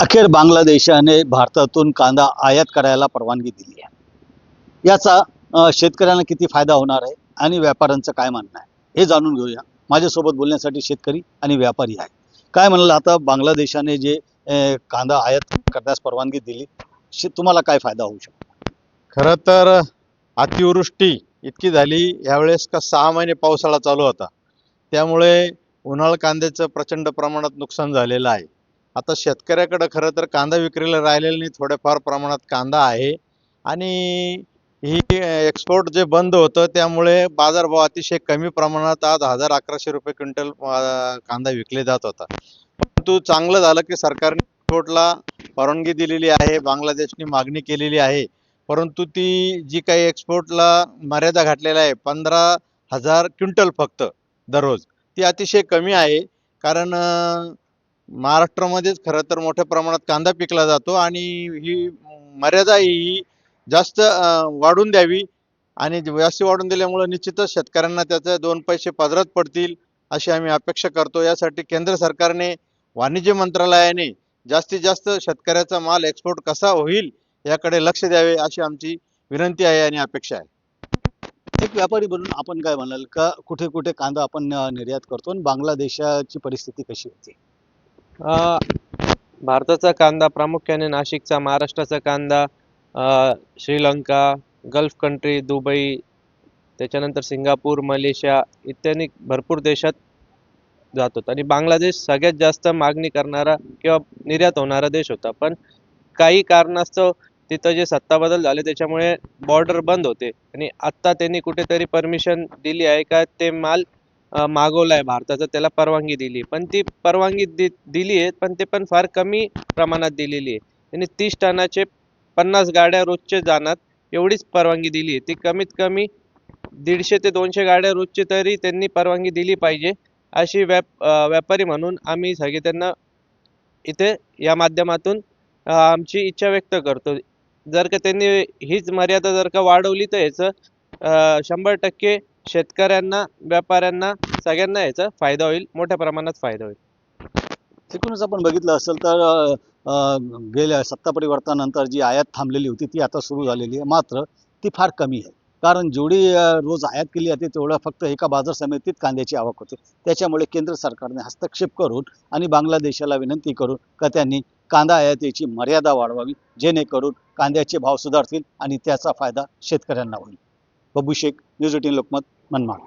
अखेर बांगलादेशाने भारतातून कांदा आयात करायला परवानगी दिली आहे। याचा शेतकऱ्यांना किती फायदा होणार आहे आणि व्यापाऱ्यांचं काय म्हणणं आहे हे जाणून घेऊया। माझ्यासोबत बोलण्यासाठी शेतकरी आणि व्यापारी आहे। काय म्हणाल, आता बांगलादेशाने जे कांदा आयात करण्यास परवानगी दिली, तुम्हाला काय फायदा होऊ शकतो? खरं तर अतिवृष्टी इतकी झाली यावेळेस का 6 महिने पावसाळा चालू होता, त्यामुळे उन्हाळ कांद्याचं प्रचंड प्रमाणात नुकसान झालेलं आहे। आता शेतकऱ्याकडे खरं तर कांदा विक्रीला राहिलेला नाही, थोड्याफार प्रमाणात कांदा आहे आणि ही एक्सपोर्ट जे बंद होतं त्यामुळे बाजारभाव अतिशय कमी प्रमाणात आज 1000-1100 रुपये क्विंटल कांदा विकले जात होता। परंतु चांगलं झालं की सरकारने एक्सपोर्टला परवानगी दिलेली आहे, बांगलादेशने मागणी केलेली आहे, परंतु ती जी काही एक्सपोर्टला मर्यादा घातलेला आहे 15,000 क्विंटल फक्त दररोज, ती अतिशय कमी आहे। कारण महाराष्ट्रामध्येच खरं तर मोठ्या प्रमाणात कांदा पिकला जातो आणि ही मर्यादा ही जास्त वाढून द्यावी आणि जास्त वाढून दिल्यामुळे निश्चितच शेतकऱ्यांना त्याचे 2 पैसे पदरात पडतील अशी आम्ही अपेक्षा करतो। यासाठी केंद्र सरकारने, वाणिज्य मंत्रालयाने जास्तीत जास्त शेतकऱ्याचा माल एक्सपोर्ट कसा होईल याकडे लक्ष द्यावे अशी आमची विनंती आहे आणि अपेक्षा आहे। एक व्यापारी म्हणून आपण काय म्हणाल, का कुठे कुठे कांदा आपण निर्यात करतो आणि बांगलादेशाची परिस्थिती कशी होती? भारताचा कांदा प्रामुख्याने नाशिकचा, महाराष्ट्राचा कांदा श्रीलंका, गल्फ कंट्री, दुबई, त्याच्यानंतर सिंगापूर, मलेशिया इत्यादी भरपूर देशात जातो आणि बांगलादेश सगळ्यात जास्त मागणी करणारा किंवा निर्यात होणारा देश होता। पण काही कारणास्तव तिथं जे सत्ता बदल झाले त्याच्यामुळे बॉर्डर बंद होते आणि आत्ता त्यांनी कुठेतरी परमिशन दिली आहे का ते माल मागवला आहे भारताचा, त्याला परवानगी दिली, पण ती परवानगी दिली आहे पण ते पण फार कमी प्रमाणात दिलेली आहे। त्यांनी 30 टनाचे 50 गाड्या रोजचे जाणार एवढीच परवानगी दिली आहे। ती कमीत कमी 150 ते 200 गाड्या रोजची तरी त्यांनी परवानगी दिली पाहिजे अशी व्यापारी म्हणून आम्ही सगळे त्यांना इथे या माध्यमातून आमची इच्छा व्यक्त करतो। जर का त्यांनी हीच मर्यादा जर का वाढवली तर याचं 100% शेतकऱ्यांना, व्यापाऱ्यांना, सगळ्यांना याचा फायदा होईल, मोठ्या प्रमाणात फायदा होईल। एकूणच आपण बघितलं असेल तर गेल्या सत्ता परिवर्तनानंतर जी आयात थांबलेली होती ती आता सुरू झालेली आहे, मात्र ती फार कमी आहे। कारण जेवढी रोज आयात केली जाते तेवढा फक्त एका बाजार समितीत कांद्याची आवक होते। त्याच्यामुळे केंद्र सरकारने हस्तक्षेप करून आणि बांगलादेशाला विनंती करून का त्यांनी कांदा आयातीची मर्यादा वाढवावी, जेणेकरून कांद्याचे भाव सुधारतील आणि त्याचा फायदा शेतकऱ्यांना होईल। बबू शेख, न्यूज 18 लोकमत, मनमाड।